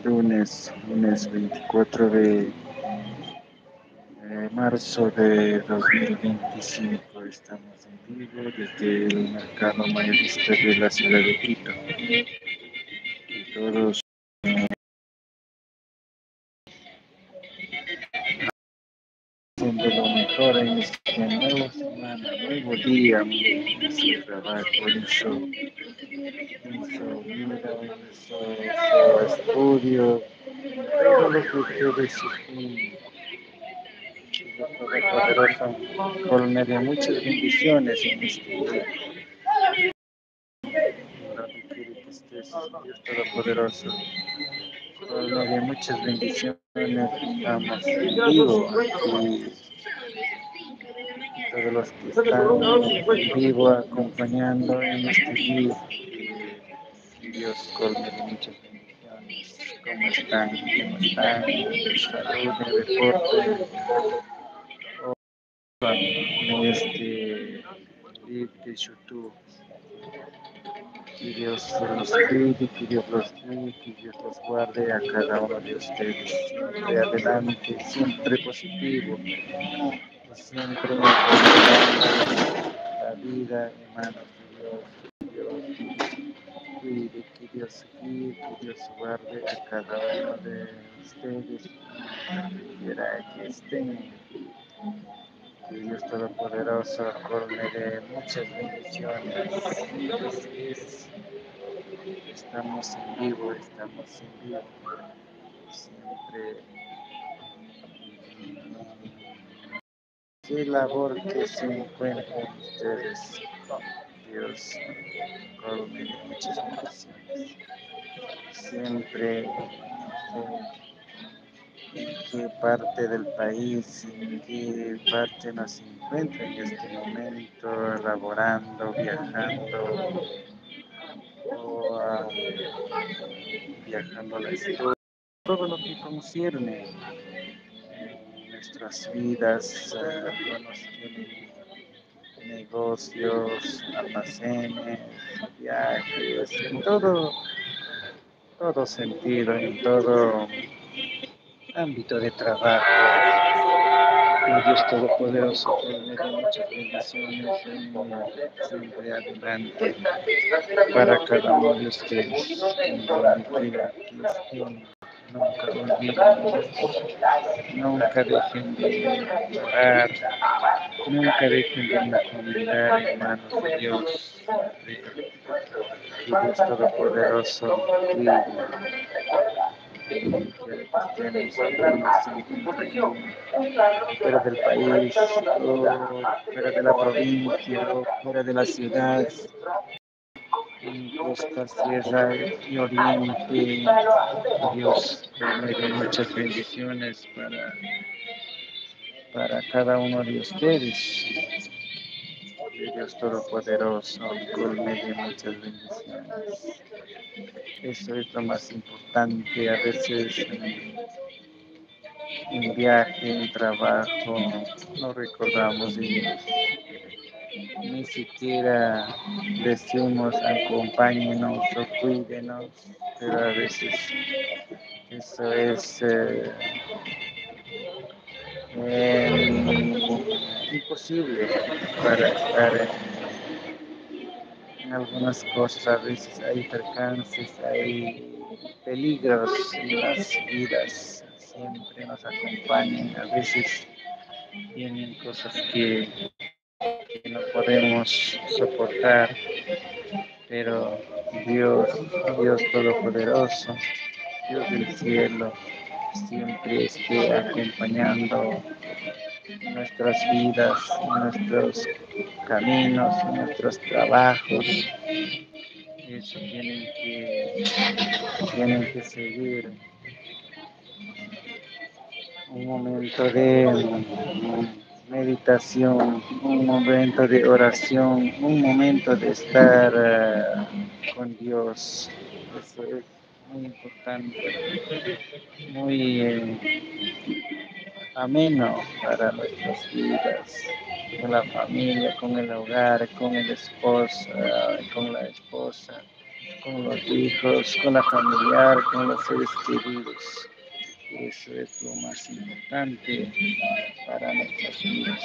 lunes 24 de marzo de 2025. Estamos en vivo desde el mercado mayorista de la ciudad de Quito. Y todos haciendo lo mejor en esta nueva semana, nuevo día, su trabajo, en su vida, en su estudio, todo lo que ustedes Dios Todopoderoso colme de muchas bendiciones en este día. Donde quiere que estés, Dios Todopoderoso, colme de muchas bendiciones. Estamos en vivo aquí. Todos los que están en vivo acompañando en este día. Que Dios colme de muchas bendiciones. ¿Cómo están? ¿Cómo están? Salud, de deporte. En este live de YouTube. Que Dios los cuide, que Dios los guíe, que Dios los guarde a cada uno de ustedes. Siempre adelante, siempre positivo, siempre enfocando la vida en manos de Dios. Que Dios cuide, que Dios guíe, que Dios guarde a cada uno de ustedes, donde quiera que estén. Que Dios Todopoderoso colme de muchas bendiciones. Estamos en vivo, estamos en vivo. Siempre. Qué labor que se encuentran ustedes. Dios colme de muchas bendiciones. Siempre en qué parte del país, en qué parte nos encuentra en este momento, laborando, viajando o viajando a la historia, todo lo que concierne nuestras vidas. Algunos tienen negocios, almacenes, viajes, en todo sentido, en todo ámbito de trabajo. Que Dios Todopoderoso me da muchas bendiciones siempre adelante para cada uno de ustedes. En donde quiera que estén, nunca olviden Dios, nunca dejen de orar, nunca dejen de encomendar en manos de Dios. Que Dios Todopoderoso cuide fuera del país, o fuera de la provincia, o fuera de la ciudad, en costa, sierra y oriente. Dios me dé muchas bendiciones para cada uno de ustedes. Que Dios Todopoderoso colme de muchas bendiciones. Eso es lo más importante. A veces en viaje, en trabajo, no recordamos y ni siquiera decimos acompáñenos o cuídenos, pero a veces eso es imposible para estar en algunas cosas. A veces hay percances, hay peligros en las vidas, siempre nos acompañan. A veces vienen cosas que no podemos soportar, pero Dios, Dios Todopoderoso, Dios del cielo, siempre esté acompañando nuestras vidas, nuestros caminos, nuestros trabajos. Eso tienen que seguir un momento de meditación, un momento de oración, un momento de estar con Dios. Eso es muy importante, muy ameno para nuestras vidas, con la familia, con el hogar, con el esposo, con la esposa. con los hijos, con la familiar, con los seres queridos. Eso es lo más importante para nuestras vidas.